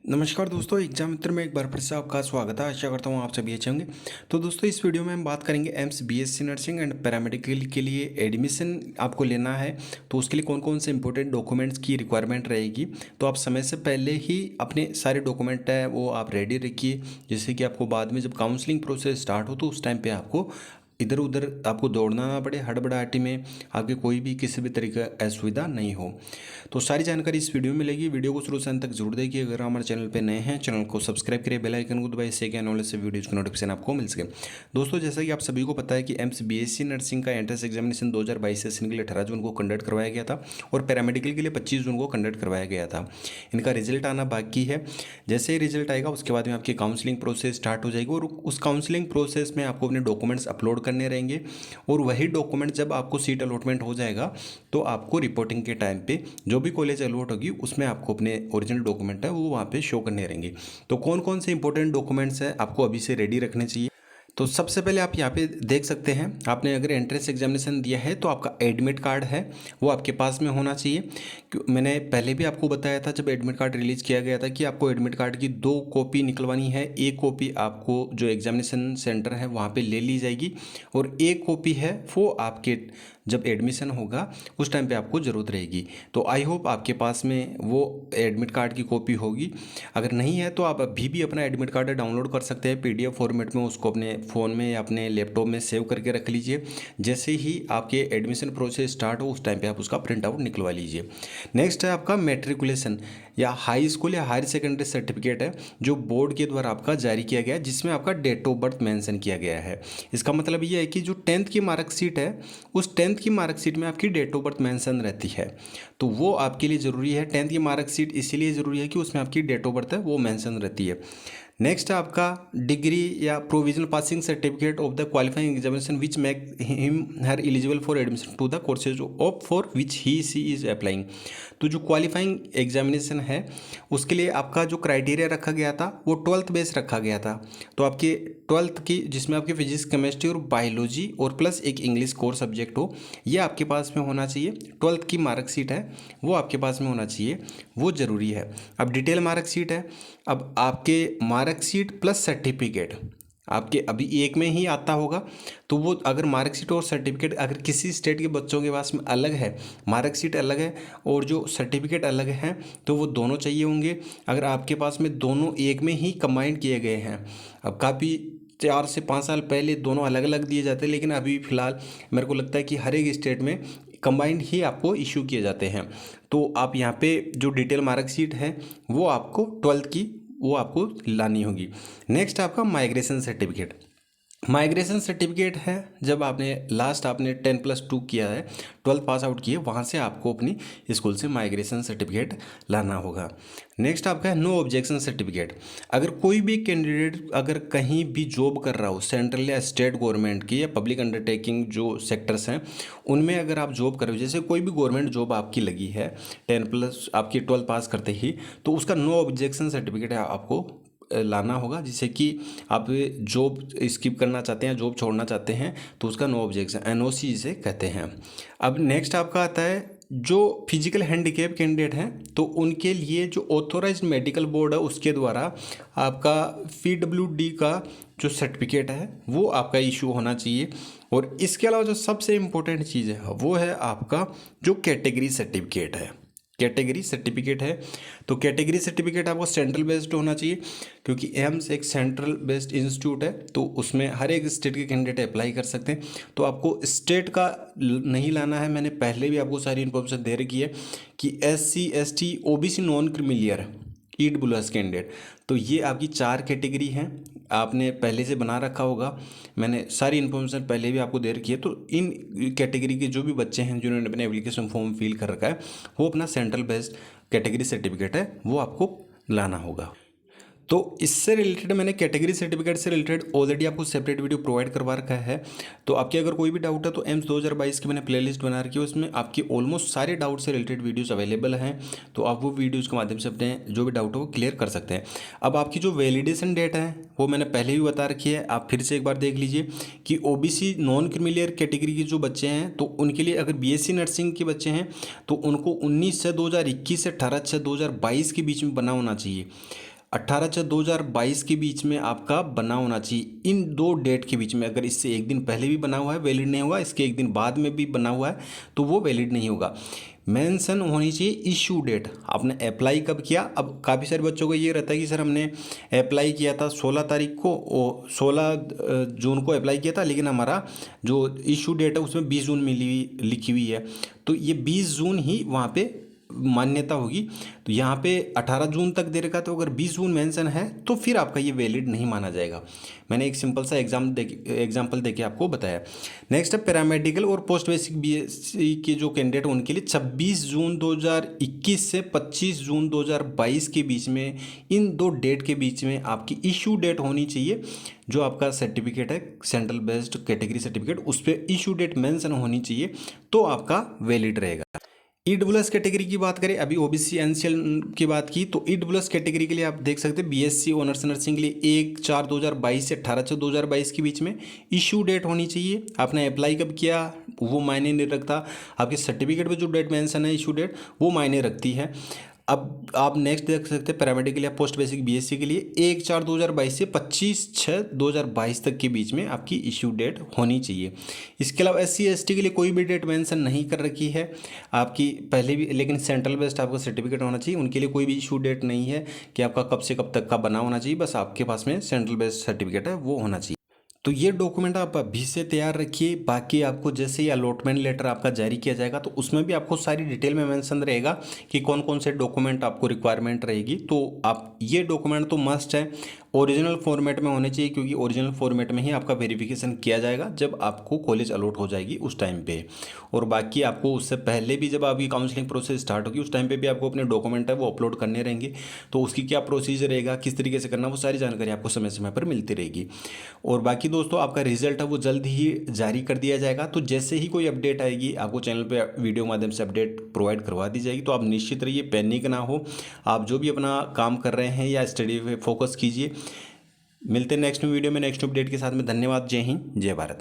नमस्कार दोस्तों, एग्जाम मित्र में एक बार फिर से आपका स्वागत है। आशा करता हूँ आप सभी अच्छे होंगे। तो दोस्तों, इस वीडियो में हम बात करेंगे AIIMS BSc nursing and paramedical के लिए एडमिशन आपको लेना है तो उसके लिए कौन कौन से इंपॉर्टेंट डॉक्यूमेंट्स की रिक्वायरमेंट रहेगी। तो आप समय से पहले ही अपने सारे डॉक्यूमेंट है वो आप रेडी रखिए, जिससे कि आपको बाद में जब काउंसलिंग प्रोसेस स्टार्ट हो तो उस टाइम पर आपको इधर उधर आपको दौड़ना ना पड़े, हड़बड़ाहटी में आपके कोई भी किसी भी तरीके का असुविधा नहीं हो। तो सारी जानकारी इस वीडियो में मिलेगी। वीडियो को शुरू से अंत तक जरूर देखिए। अगर हमारे चैनल पे नए हैं, चैनल को सब्सक्राइब करिए, बेल आइकन को दबाइए, इससे क्या नॉलेज से वीडियोज़ की नोटिफिकेशन आपको मिल सके। दोस्तों, जैसा कि आप सभी को पता है कि एम्स बीएससी नर्सिंग का एंट्रेंस एग्जामिनेशन 2022 सेशन के लिए 18 जून को कंडक्ट करवाया गया था और पैरामेडिकल के लिए 25 जून को कंडक्ट करवाया गया था। इनका रिजल्ट आना बाकी है। जैसे ही रिजल्ट आएगा उसके बाद में आपकी काउंसलिंग प्रोसेस स्टार्ट हो जाएगी और उस काउंसलिंग प्रोसेस में आपको अपने डॉक्यूमेंट्स अपलोड करने रहेंगे और वही डॉक्यूमेंट जब आपको सीट अलॉटमेंट हो जाएगा तो आपको रिपोर्टिंग के टाइम पे जो भी कॉलेज अलॉट होगी उसमें आपको अपने ओरिजिनल डॉक्यूमेंट है वो वहाँ पे शो करने रहेंगे। तो कौन कौन से इंपॉर्टेंट डॉक्यूमेंट्स हैं आपको अभी से रेडी रखने चाहिए। तो सबसे पहले आप यहाँ पे देख सकते हैं, आपने अगर एंट्रेंस एग्जामिनेशन दिया है तो आपका एडमिट कार्ड है वो आपके पास में होना चाहिए। मैंने पहले भी आपको बताया था जब एडमिट कार्ड रिलीज़ किया गया था कि आपको एडमिट कार्ड की 2 कॉपी निकलवानी है। एक कॉपी आपको जो एग्जामिनेशन सेंटर है वहाँ पे ले ली जाएगी और एक कॉपी है वो आपके जब एडमिशन होगा उस टाइम पे आपको ज़रूरत रहेगी। तो आई होप आपके पास में वो एडमिट कार्ड की कॉपी होगी। अगर नहीं है तो आप अभी भी अपना एडमिट कार्ड डाउनलोड कर सकते हैं पीडीएफ फॉर्मेट में, उसको अपने फ़ोन में या अपने लैपटॉप में सेव करके रख लीजिए। जैसे ही आपके एडमिशन प्रोसेस स्टार्ट हो उस टाइम पे आप उसका प्रिंट आउट निकलवा लीजिए। नेक्स्ट है आपका मैट्रिकुलेशन या हाई स्कूल या हायर सेकेंडरी सर्टिफिकेट है जो बोर्ड के द्वारा आपका जारी किया गया है, जिसमें आपका डेट ऑफ बर्थ मेंशन किया गया है। इसका मतलब ये है कि जो 10th की मार्कशीट है उस 10th की मार्कशीट में आपकी डेट ऑफ बर्थ मेंशन रहती है, तो वो आपके लिए ज़रूरी है। 10th की मार्कशीट इसीलिए ज़रूरी है कि उसमें आपकी डेट ऑफ बर्थ है वो मेंशन रहती है। नेक्स्ट है आपका डिग्री या provisional passing certificate of the qualifying examination which make him her eligible for admission to the courses of for which he she is applying. तो जो क्वालिफाइंग एग्जामिनेशन है उसके लिए आपका जो क्राइटेरिया रखा गया था वो 12th बेस रखा गया था। तो आपके 12th की जिसमें आपकी फिजिक्स केमिस्ट्री और बायोलॉजी और प्लस एक इंग्लिश कोर सब्जेक्ट हो, ये आपके पास में होना चाहिए। 12th की मार्कशीट है वो आपके पास में होना चाहिए, वो ज़रूरी है। अब डिटेल मार्कशीट है, अब आपके मार्कशीट प्लस सर्टिफिकेट आपके अभी एक में ही आता होगा, तो वो अगर मार्कशीट और सर्टिफिकेट अगर किसी स्टेट के बच्चों के पास में अलग है, मार्कशीट अलग है और जो सर्टिफिकेट अलग है, तो वो दोनों चाहिए होंगे। अगर आपके पास में दोनों एक में ही कंबाइंड किए गए हैं, अब काफ़ी 4 से 5 साल पहले दोनों अलग अलग दिए जाते हैं, लेकिन अभी फ़िलहाल मेरे को लगता है कि हर एक स्टेट में कंबाइंड ही आपको इशू किए जाते हैं। तो आप यहाँ पे जो डिटेल मार्कशीट है वो आपको 12th की वो आपको लानी होगी। नेक्स्ट आपका माइग्रेशन सर्टिफिकेट। माइग्रेशन सर्टिफिकेट है जब आपने लास्ट आपने 10+2 किया है, 12th पास आउट किए, वहाँ से आपको अपनी स्कूल से माइग्रेशन सर्टिफिकेट लाना होगा। नेक्स्ट आपका है नो ऑब्जेक्शन सर्टिफिकेट। अगर कोई भी कैंडिडेट अगर कहीं भी जॉब कर रहा हो, सेंट्रल या स्टेट गवर्नमेंट की या पब्लिक अंडरटेकिंग जो सेक्टर्स हैं उनमें अगर आप जॉब कर रहे हो, जैसे कोई भी गवर्नमेंट जॉब आपकी लगी है 10+ आपकी 12th पास करते ही, तो उसका नो ऑब्जेक्शन सर्टिफिकेट आपको लाना होगा, जिससे कि आप जॉब स्किप करना चाहते हैं, जॉब छोड़ना चाहते हैं, तो उसका नो ऑब्जेक्शन एनओसी जिसे कहते हैं। अब नेक्स्ट आपका आता है जो फिजिकल हैंडीकैप कैंडिडेट हैं तो उनके लिए जो ऑथोराइज्ड मेडिकल बोर्ड है उसके द्वारा आपका पीडब्ल्यूडी का जो सर्टिफिकेट है वो आपका इशू होना चाहिए। और इसके अलावा जो सबसे इम्पोर्टेंट चीज़ है वो है आपका जो कैटेगरी सर्टिफिकेट है। कैटेगरी सर्टिफिकेट है तो कैटेगरी सर्टिफिकेट आपको सेंट्रल बेस्ड होना चाहिए, क्योंकि एम्स एक सेंट्रल बेस्ड इंस्टीट्यूट है तो उसमें हर एक स्टेट के कैंडिडेट अप्लाई कर सकते हैं। तो आपको स्टेट का नहीं लाना है, मैंने पहले भी आपको सारी इन्फॉर्मेशन दे रखी है कि SC ST OBC non creamy layer EWS candidate, तो ये आपकी 4 कैटेगरी हैं, आपने पहले से बना रखा होगा, मैंने सारी इन्फॉर्मेशन पहले भी आपको दे रखी है। तो इन कैटेगरी के जो भी बच्चे हैं जिन्होंने अपने एप्लीकेशन फॉर्म फिल कर रखा है वो अपना सेंट्रल बेस्ड कैटेगरी सर्टिफिकेट है वो आपको लाना होगा। तो इससे रिलेटेड मैंने कैटेगरी सर्टिफिकेट से रिलेटेड ऑलरेडी आपको सेपरेट वीडियो प्रोवाइड करवा रखा है। तो आपके अगर कोई भी डाउट है तो एम्स 2022 की मैंने प्लेलिस्ट बना रखी है, उसमें आपकी ऑलमोस्ट सारे डाउट से रिलेटेड वीडियोस अवेलेबल हैं, तो आप वो वीडियोस के माध्यम से अपने जो भी डाउट हो वो क्लियर कर सकते हैं। अब आपकी जो वैलिडेशन डेट है वो मैंने पहले भी बता रखी है, आप फिर से एक बार देख लीजिए कि OBC नॉन क्रीमिलियर कैटेगरी के जो बच्चे हैं तो उनके लिए अगर BSc नर्सिंग के बच्चे हैं तो उनको 19/6/2021 से 18/6/2022 के बीच में बना होना चाहिए। 18/6/2022 के बीच में आपका बना होना चाहिए। इन दो डेट के बीच में अगर इससे एक दिन पहले भी बना हुआ है वैलिड नहीं होगा, इसके एक दिन बाद में भी बना हुआ है तो वो वैलिड नहीं होगा। मेंशन होनी चाहिए इशू डेट, आपने अप्लाई कब किया। अब काफ़ी सारे बच्चों को ये रहता है कि सर हमने अप्लाई किया था 16 तारीख को, 16 जून को अप्लाई किया था, लेकिन हमारा जो इशू डेट है उसमें 20 जून लिखी हुई है, तो ये 20 जून ही वहाँ पे मान्यता होगी। तो यहाँ पे 18 जून तक दे रखा, तो अगर 20 जून मेंशन है तो फिर आपका ये वैलिड नहीं माना जाएगा। मैंने एक सिंपल सा एग्जाम्पल देके आपको बताया। नेक्स्ट है पैरामेडिकल और पोस्ट बेसिक बीएससी के जो कैंडिडेट उनके लिए 26 जून 2021 से 25 जून 2022 के बीच में, इन दो डेट के बीच में आपकी इशू डेट होनी चाहिए। जो आपका सर्टिफिकेट है सेंट्रल बेस्ड कैटेगरी सर्टिफिकेट, उस पर इशू डेट मेंशन होनी चाहिए तो आपका वैलिड रहेगा। ईडब्ल्यूएस कैटेगरी की बात करें, अभी ओबीसी एनसीएल की बात की, तो ईडब्ल्यूएस कैटेगरी के लिए आप देख सकते हैं बीएससी ऑनर्स नर्सिंग के लिए 1/4/2022 से 18/6/2022 के बीच में इशू डेट होनी चाहिए। आपने अप्लाई कब किया वो मायने नहीं रखता, आपके सर्टिफिकेट में जो डेट मेंशन है इशू डेट वो मायने रखती है। अब आप नेक्स्ट देख सकते हैं पैरामेडिकल या पोस्ट बेसिक बीएससी के लिए 1/4/2022 से 25/6/2022 तक के बीच में आपकी इशू डेट होनी चाहिए। इसके अलावा SC ST के लिए कोई भी डेट मेंशन नहीं कर रखी है आपकी पहले भी, लेकिन सेंट्रल बेस्ड आपका सर्टिफिकेट होना चाहिए, उनके लिए कोई भी इशू डेट नहीं है कि आपका कब से कब तक का बना होना चाहिए, बस आपके पास में सेंट्रल बेस्ड सर्टिफिकेट है वो होना चाहिए। तो ये डॉक्यूमेंट आप अभी से तैयार रखिए। बाकी आपको जैसे ही अलॉटमेंट लेटर आपका जारी किया जाएगा तो उसमें भी आपको सारी डिटेल में मेंशन रहेगा कि कौन कौन से डॉक्यूमेंट आपको रिक्वायरमेंट रहेगी। तो आप ये डॉक्यूमेंट तो मस्ट है, ओरिजिनल फॉर्मेट में होने चाहिए, क्योंकि ओरिजिनल फॉर्मेट में ही आपका वेरिफिकेशन किया जाएगा जब आपको कॉलेज अलॉट हो जाएगी उस टाइम पे। और बाकी आपको उससे पहले भी जब आपकी काउंसलिंग प्रोसेस स्टार्ट होगी उस टाइम पे भी आपको अपने डॉक्यूमेंट है वो अपलोड करने रहेंगे। तो उसकी क्या प्रोसीजर रहेगा, किस तरीके से करना, वो सारी जानकारी आपको समय समय पर मिलती रहेगी। और बाकी दोस्तों आपका रिजल्ट है वो जल्द ही जारी कर दिया जाएगा। तो जैसे ही कोई अपडेट आएगी आपको चैनल पर वीडियो माध्यम से अपडेट प्रोवाइड करवा दी जाएगी। तो आप निश्चित रहिए, पैनिक ना हो, आप जो भी अपना काम कर रहे हैं या स्टडी पे फोकस कीजिए। मिलते हैं नेक्स्ट वीडियो में नेक्स्ट अपडेट के साथ में। धन्यवाद। जय हिंद, जय भारत।